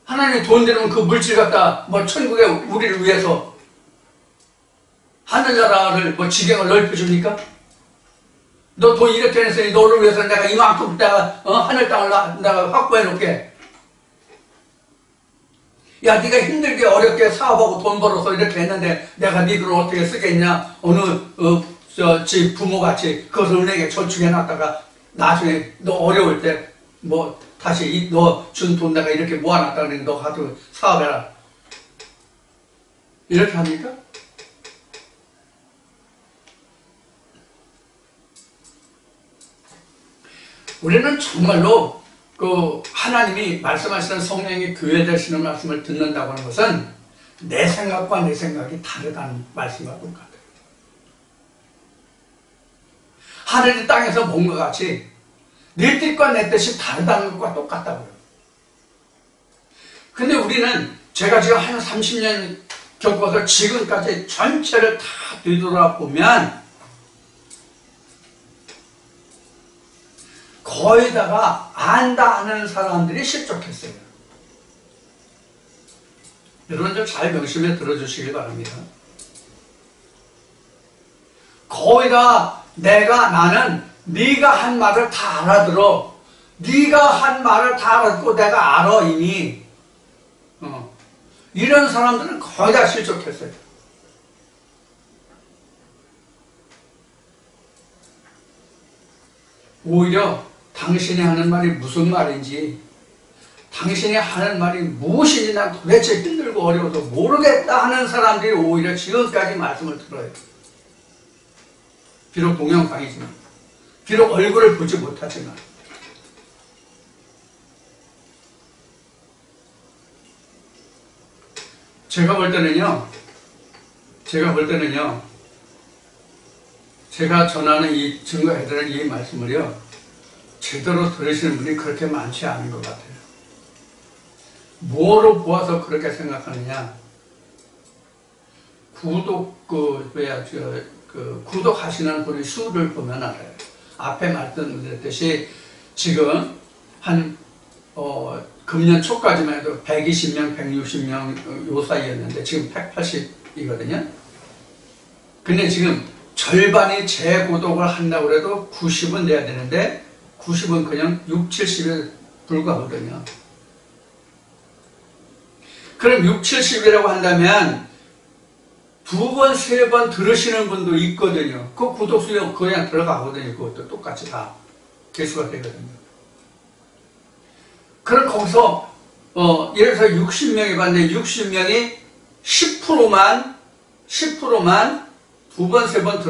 A: 하나님이 돈 들으면 그 물질 갖다 뭐 천국에 우리를 위해서 하늘나라를 뭐 지경을 넓혀줍니까? 너 돈 이렇게 했으니 너를 위해서 내가 이만큼 내가 하늘 땅을 내가 확보해 놓게. 야, 네가 힘들게 어렵게 사업하고 돈 벌어서 이렇게 했는데 내가 네 돈을 어떻게 쓰겠냐? 어느 집 부모같이 그것을 은행에 저축해 놨다가 나중에 너 어려울 때 뭐 다시 너 준 돈 내가 이렇게 모아놨다 그러니 너 가지고 사업해라. 이렇게 합니까? 우리는 정말로 그 하나님이 말씀하시는 성령이 교회 되시는 말씀을 듣는다고 하는 것은 내 생각과 내 생각이 다르다는 말씀과 똑같아요. 하늘이 땅에서 본 것 같이 네 뜻과 내 뜻이 다르다는 것과 똑같다고요. 근데 우리는 제가 지금 한 30년 겪어서 지금까지 전체를 다 뒤돌아보면 거의 다가 안다 하는 사람들이 실족했어요. 여러분 좀 잘 명심해 들어주시길 바랍니다. 거의 다 나는 네가 한 말을 다 알아들어. 네가 한 말을 다 알아듣고 내가 알아 이미. 이런 사람들은 거의 다 실족했어요. 오히려 당신이 하는 말이 무슨 말인지, 당신이 하는 말이 무엇인지 난 도대체 힘들고 어려워서 모르겠다 하는 사람들이 오히려 지금까지 말씀을 들어요. 비록 동영상이지만, 비록 얼굴을 보지 못하지만. 제가 볼 때는요, 제가 전하는 이 증거해드리는 이 말씀을요, 제대로 들으시는 분이 그렇게 많지 않은 것 같아요. 뭐로 보아서 그렇게 생각하느냐? 구독하시는 분의 수를 보면 알아요. 앞에 말씀드렸듯이 지금 금년 초까지만 해도 120명, 160명 요 사이였는데 지금 180이거든요. 근데 지금 절반이 재구독을 한다고 해도 90은 돼야 되는데 90은 그냥 6, 70에 불과하거든요. 그럼 6, 70이라고 한다면 2번, 3번 들으시는 분도 있거든요. 그 구독수요 그냥 들어가거든요. 그것도 똑같이 다 개수가 되거든요. 그럼 거기서 예를 들어서 60명이 봤는데 60명이 10%만 2번, 3번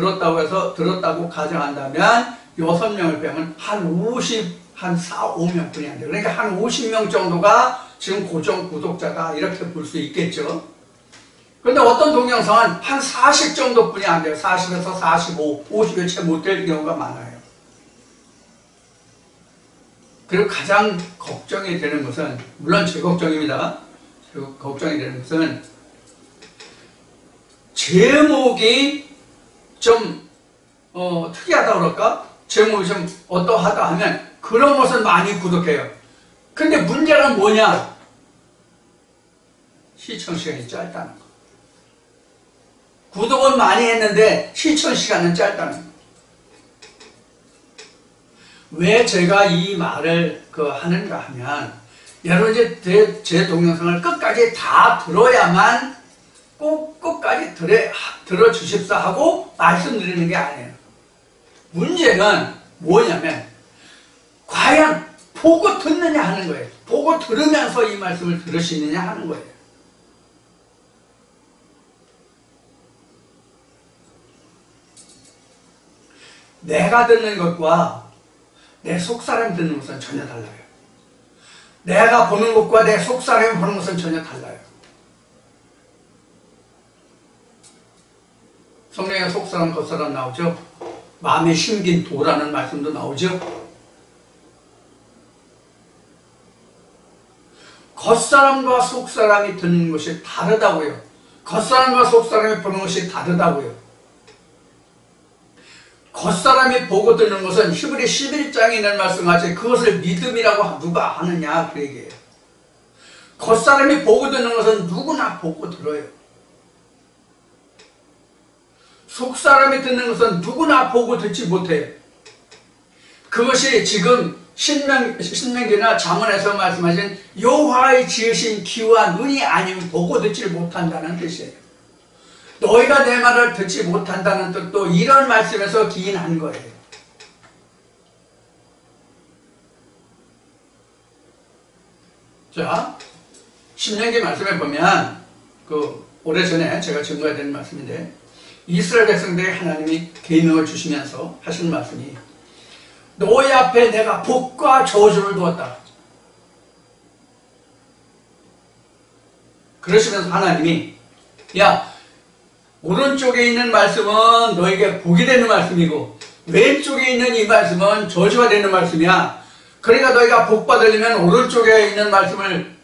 A: 들었다고 가정한다면 6명을 빼면 한 4, 5명 뿐이 안 돼요. 그러니까 한 50명 정도가 지금 고정 구독자다 이렇게 볼 수 있겠죠. 그런데 어떤 동영상은 한 40 정도뿐이 안 돼요. 40에서 45, 50에 채 못 될 경우가 많아요. 그리고 가장 걱정이 되는 것은, 물론 제 걱정입니다. 걱정이 되는 것은 제목이 좀 특이하다 그럴까? 제목이 좀 어떠하다 하면 그런 것은 많이 구독해요. 근데 문제는 뭐냐? 시청 시간이 짧다는 거. 구독은 많이 했는데 시청 시간은 짧다는 거. 왜 제가 이 말을 하는가 하면, 여러분 이제 제 동영상을 끝까지 다 들어야만 꼭 끝까지 들어주십사 하고 말씀드리는 게 아니에요. 문제는 뭐냐면 과연 보고 듣느냐 하는 거예요. 보고 들으면서 이 말씀을 들으시느냐 하는 거예요. 내가 듣는 것과 내 속사람이 듣는 것은 전혀 달라요. 내가 보는 것과 내 속사람이 보는 것은 전혀 달라요. 성경에 속사람, 겉사람 나오죠? 마음에 심긴 도라는 말씀도 나오죠? 겉사람과 속사람이 듣는 것이 다르다고요. 겉사람과 속사람이 보는 것이 다르다고요. 겉사람이 보고 듣는 것은 히브리 11장에 있는 말씀하지 그것을 믿음이라고 누가 하느냐 그 얘기예요. 겉사람이 보고 듣는 것은 누구나 보고 들어요. 속사람이 듣는 것은 누구나 보고 듣지 못해요. 그것이 지금 신명기나 잠언에서 말씀하신 여호와의 지으신 귀와 눈이 아니면 보고 듣지 못한다는 뜻이에요. 너희가 내 말을 듣지 못한다는 뜻도 이런 말씀에서 기인한 거예요. 자, 신명기 말씀에 보면 오래전에 제가 증거해드린 말씀인데 이스라엘 백성들에게 하나님이 계명을 주시면서 하신 말씀이 너희 앞에 내가 복과 저주를 두었다. 그러시면서 하나님이 야 오른쪽에 있는 말씀은 너에게 복이 되는 말씀이고 왼쪽에 있는 이 말씀은 저주가 되는 말씀이야. 그러니까 너희가 복 받으려면 오른쪽에 있는 말씀을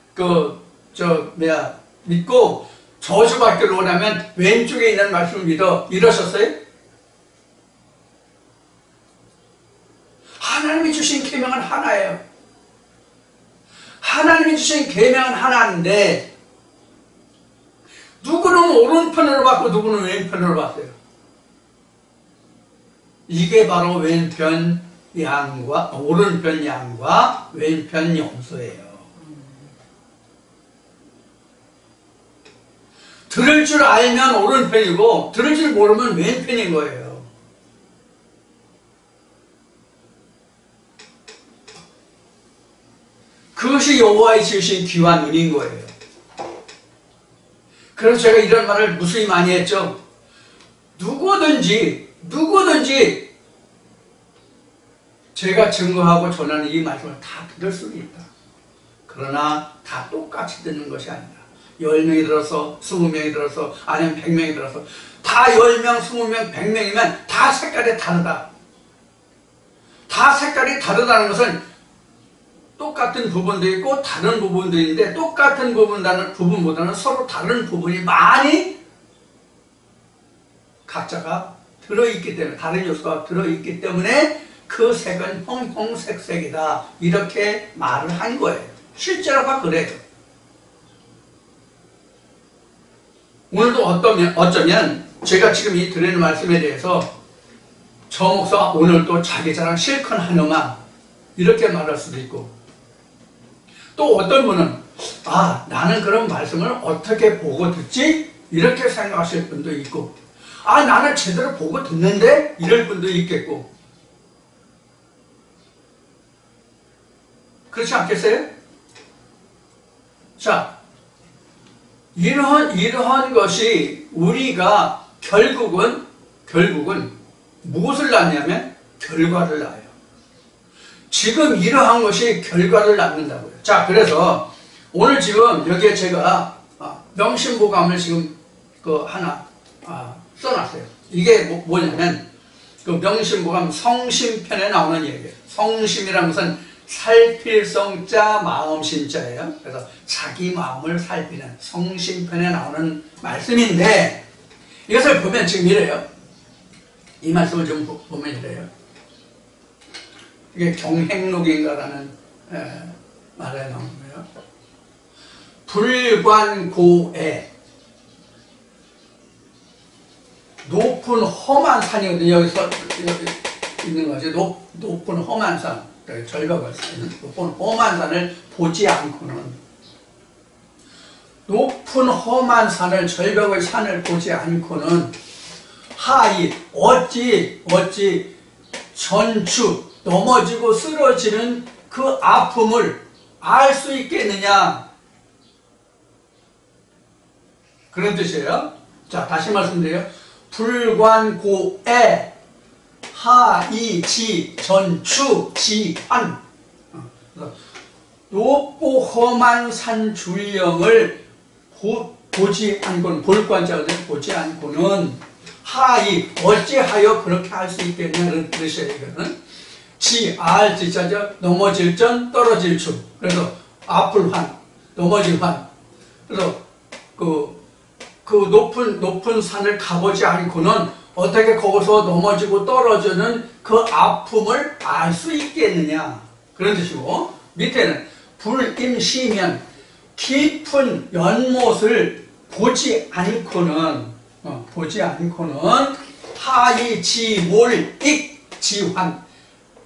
A: 믿고 저주받기를 원하면 왼쪽에 있는 말씀을 믿어. 이러셨어요? 하나님이 주신 계명은 하나예요. 하나님이 주신 계명은 하나인데 누구는 오른편으로 받고 누구는 왼편으로 받어요. 이게 바로 오른편 양과 왼편 염소예요. 들을 줄 알면 오른편이고 들을 줄 모르면 왼편인 거예요. 그것이 여호와의 지으신 귀와 눈인 거예요. 그래서 제가 이런 말을 무수히 많이 했죠. 누구든지 제가 증거하고 전하는 이 말씀을 다 들을 수는 있다. 그러나 다 똑같이 듣는 것이 아니다. 10명이 들어서 20명이 들어서 아니면 100명이 들어서 다 10명, 20명, 100명이면 다 색깔이 다르다. 다 색깔이 다르다는 것은 똑같은 부분도 있고 다른 부분도 있는데 똑같은 부분보다는 서로 다른 부분이 많이 각자가 들어있기 때문에 다른 요소가 들어있기 때문에 그 색은 형형색색이다 이렇게 말을 한 거예요. 실제로가 그래요. 오늘도 어쩌면 제가 지금 이 드리는 말씀에 대해서 저 목사 오늘도 자기 자랑 실컷 하느만 이렇게 말할 수도 있고 또 어떤 분은 나는 그런 말씀을 어떻게 보고 듣지? 이렇게 생각하실 분도 있고 나는 제대로 보고 듣는데? 이럴 분도 있겠고 그렇지 않겠어요? 자, 이러한 것이 우리가 결국은 무엇을 낳냐면 결과를 낳아요. 지금 이러한 것이 결과를 낳는다고요. 자, 그래서 오늘 지금 여기에 제가 명심보감을 지금 하나 써놨어요. 이게 뭐냐면 그 명심보감 성심편에 나오는 얘기예요. 성심이라는 것은 살필 성자 마음심자예요. 그래서 자기 마음을 살피는 성심편에 나오는 말씀인데 이것을 보면 지금 이래요. 이 말씀을 좀 보면 이래요. 이게 경행록인가라는 말에 나온 거예요. 불관고에 높은 험한 산이거든요. 여기서 있는 거지. 높은 험한 산. 절벽을 쓰는 높은 험한 산을 보지 않고는 높은 험한 산을 절벽의 산을 보지 않고는 하이 어찌 전추 넘어지고 쓰러지는 그 아픔을 알 수 있겠느냐 그런 뜻이에요. 자, 다시 말씀드려요. 불관고에 하이지 전추 지환 높고 험한 산 줄령을 보지 않고는 볼관자들 보지 않고는 하이 어찌하여 그렇게 할 수 있겠냐는 뜻이에요. 이거는 지자죠. 넘어질 전 떨어질 줄. 그래서 아플 환 넘어질 환. 그래서 그 높은 산을 가보지 않고는 어떻게 거기서 넘어지고 떨어지는 그 아픔을 알 수 있겠느냐 그런 뜻이고, 밑에는 불임시면 깊은 연못을 보지 않고는 하이지몰익지환,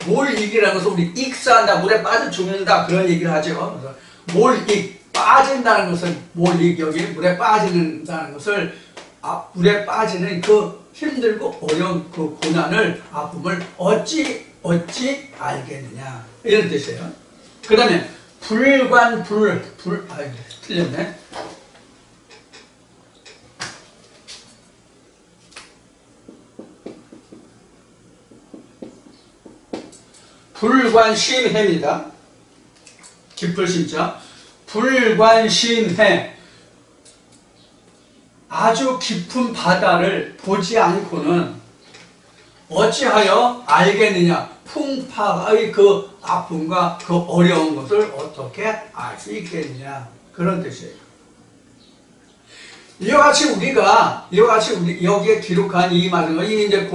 A: 몰익이라는 것은 우리 익사한다, 물에 빠져 죽는다 그런 얘기를 하죠. 그래서 몰익, 빠진다는 것은 몰익, 여기 물에 빠진다는 것을 물에 빠지는 그 힘들고 어려운 그 고난을, 아픔을 어찌 알겠느냐 이런 뜻이에요. 그 다음에 틀렸네. 불관심해입니다. 깊을 심자. 불관심해. 아주 깊은 바다를 보지 않고는 어찌하여 알겠느냐. 풍파의 그 아픔과 그 어려운 것을 어떻게 알 수 있겠느냐. 그런 뜻이에요. 이와 같이 우리가 여기에 기록한 이 말씀은, 이 이제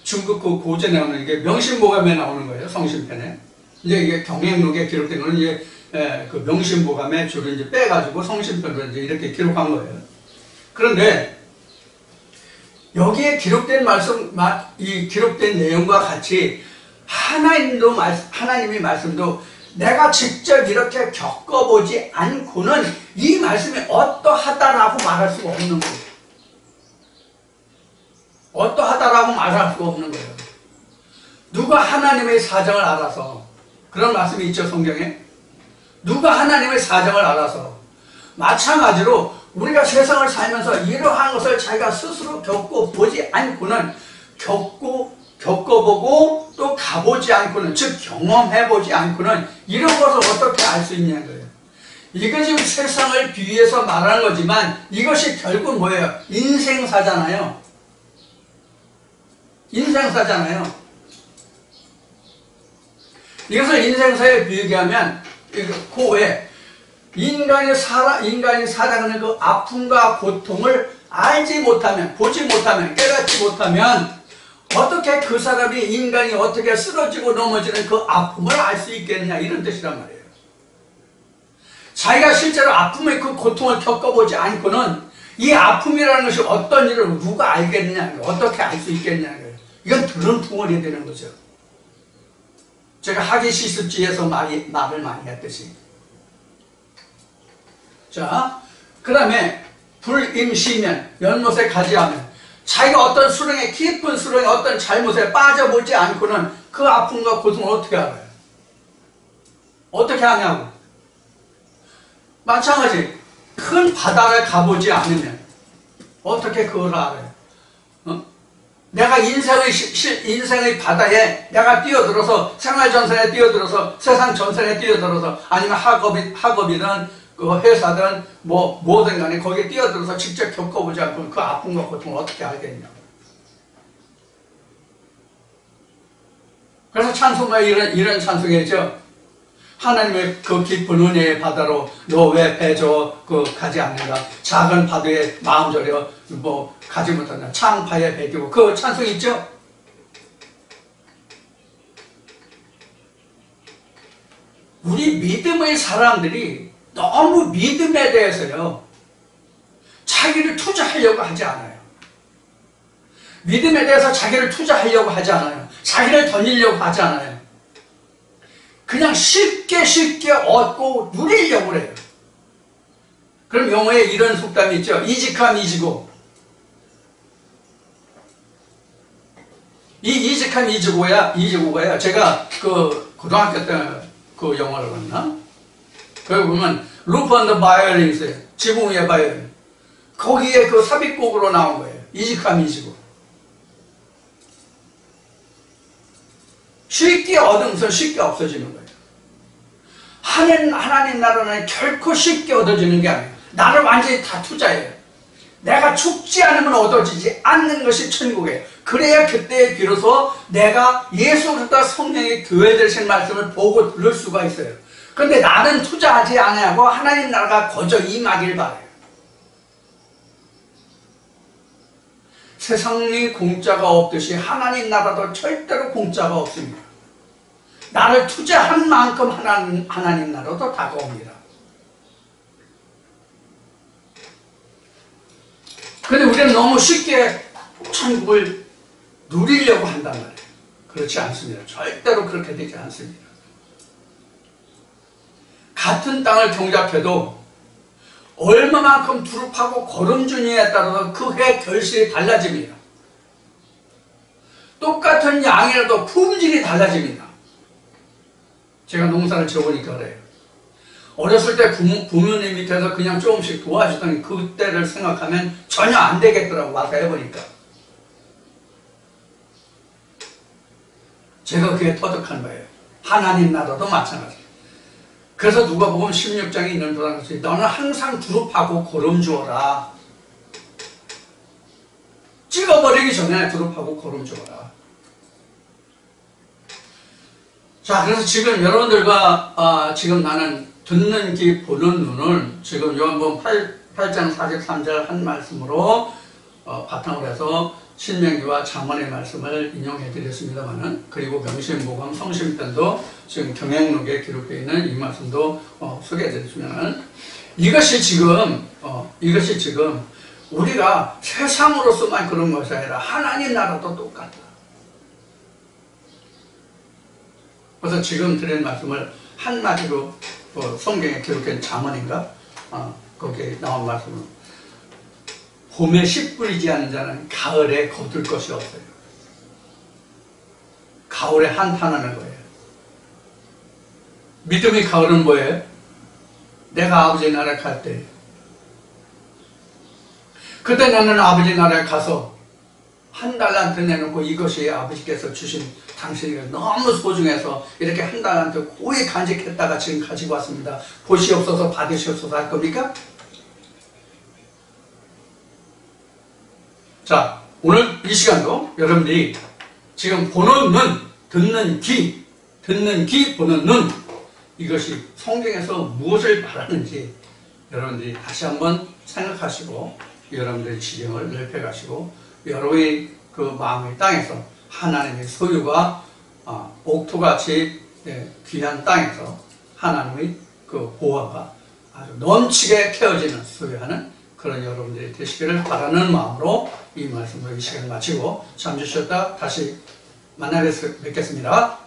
A: 중국 그 고전에 나오는 게 명심보감에 나오는 거예요. 성심편에. 이제 이게 경행록에 기록된 거는 이제 그 명심보감에 주로 이제 빼가지고 성심편으로 이제 이렇게 기록한 거예요. 그런데 여기에 기록된 이 기록된 내용과 같이 하나님의 말씀도 내가 직접 이렇게 겪어보지 않고는 이 말씀이 어떠하다라고 말할 수가 없는 거예요. 어떠하다라고 말할 수가 없는 거예요. 누가 하나님의 사정을 알아서, 그런 말씀이 있죠, 성경에. 누가 하나님의 사정을 알아서. 마찬가지로 우리가 세상을 살면서 이러한 것을 자기가 스스로 겪어보지 않고는, 겪어보고 또 가보지 않고는, 즉 경험해보지 않고는 이런 것을 어떻게 알 수 있냐는 거예요. 이게 지금 세상을 비유해서 말하는 거지만 이것이 결국 뭐예요? 인생사잖아요. 인생사잖아요. 이것을 인생사에 비유하게 하면 그 외에 인간이 살아가는 그 아픔과 고통을 알지 못하면, 보지 못하면, 깨닫지 못하면 어떻게 그 사람이, 인간이 어떻게 쓰러지고 넘어지는 그 아픔을 알 수 있겠느냐 이런 뜻이란 말이에요. 자기가 실제로 아픔의 그 고통을 겪어보지 않고는 이 아픔이라는 것이 어떤 일을 누가 알겠느냐, 어떻게 알 수 있겠냐는 거예요. 이건 들은 붕어리 되는 거죠. 제가 하기 시습지에서 말을 많이 했듯이. 자, 그 다음에 불임시면, 연못에 가지 않으면, 자기가 어떤 수렁에, 깊은 수렁에 어떤 잘못에 빠져보지 않고는 그 아픔과 고통을 어떻게 알아요? 어떻게 하냐고. 마찬가지, 큰 바다를 가보지 않으면 어떻게 그걸 알아요? 내가 인생의 바다에 내가 뛰어들어서, 생활전선에 뛰어들어서, 세상 전선에 뛰어들어서, 아니면 학업이든 그 회사든 뭐든 간에 거기에 뛰어들어서 직접 겪어보지 않고 그 아픔과 고통을 어떻게 알겠냐. 그래서 찬송가에 이런 찬송이죠. 하나님의 그 깊은 은혜의 바다로 너 왜 배저 가지 않는가. 작은 파도에 마음 졸여 가지 못한다. 창파에 배기고, 그 찬송 있죠? 우리 믿음의 사람들이 너무 믿음에 대해서요, 자기를 투자하려고 하지 않아요. 믿음에 대해서 자기를 투자하려고 하지 않아요. 자기를 던지려고 하지 않아요. 그냥 쉽게 얻고 누리려고 그래요. 그럼 영어에 이런 속담이 있죠. 이직함 이지고. 이 이직함 이지고가요. 제가 그 고등학교 때 그 영화를 봤나? 거기 보면 루프 언더 바이올린 있어요. 지붕 위의 바이올린. 거기에 그 삽입곡으로 나온 거예요. 이직함 이지고. 쉽게 얻은 것은 쉽게 없어지는 거예요. 하나님 나라는 결코 쉽게 얻어지는 게 아니에요. 나를 완전히 다 투자해요. 내가 죽지 않으면 얻어지지 않는 것이 천국이에요. 그래야 그때 비로소 내가 예수 그리스도 성령의 교회 되신 말씀을 보고 들을 수가 있어요. 그런데 나는 투자하지 않고 하나님 나라가 거저 임하길 바라요. 세상이 공짜가 없듯이 하나님 나라도 절대로 공짜가 없습니다. 나를 투자한 만큼 하나님 나라도 다가옵니다. 근데 우리는 너무 쉽게 천국을 누리려고 한단 말이에요. 그렇지 않습니다. 절대로 그렇게 되지 않습니다. 같은 땅을 경작해도 얼마만큼 두릅하고 거름주니에 따라서 그 해 결실이 달라집니다. 똑같은 양이라도 품질이 달라집니다. 제가 농사를 지어보니까 그래요. 어렸을 때 부모님 밑에서 그냥 조금씩 도와주던 그때를 생각하면 전혀 안 되겠더라고. 와서 해보니까 제가 그게 터득한 거예요. 하나님 나라도 마찬가지예요. 그래서 누가복음 16장에 있는 것이 너는 항상 두릅하고 거름 주어라. 찍어버리기 전에 두릅하고 거름 주어라. 자, 그래서 지금 여러분들과 지금 나는 듣는 귀 보는 눈을 지금 요한복음 8장 43절 한 말씀으로 바탕으로 해서 신명기와 잠언의 말씀을 인용해 드렸습니다만은, 그리고 명심보감 성심편도 지금 경향록에 기록되어 있는 이 말씀도 소개해 드렸으면, 이것이 지금 우리가 세상으로서만 그런 것이 아니라 하나님 나라도 똑같다. 그래서 지금 드린 말씀을 한마디로 성경에 기록된 잠언인가 거기에 나온 말씀은, 봄에 씨 뿌리지 않은 자는 가을에 거둘 것이 없어요. 가을에 한탄하는 거예요. 믿음의 가을은 뭐예요? 내가 아버지 나라에 갈 때, 그때 나는 아버지 나라에 가서 한 달란트 내놓고 이것이 아버지께서 주신 당신이 너무 소중해서 이렇게 한 달란트 고이 간직했다가 지금 가지고 왔습니다. 보시옵소서 받으시옵소서 할 겁니까? 자, 오늘 이 시간도 여러분들이 지금 보는 눈, 듣는 귀, 보는 눈, 이것이 성경에서 무엇을 말하는지 여러분들이 다시 한번 생각하시고 여러분들의 지경을 넓혀가시고 여러분의 그 마음의 땅에서 하나님의 소유가 옥토같이 귀한 땅에서 하나님의 그 보화가 아주 넘치게 캐어지는 소유하는 그런 여러분들이 되시기를 바라는 마음으로 이 말씀을 이 시간 마치고 잠시 쉬었다 다시 만나 뵙겠습니다.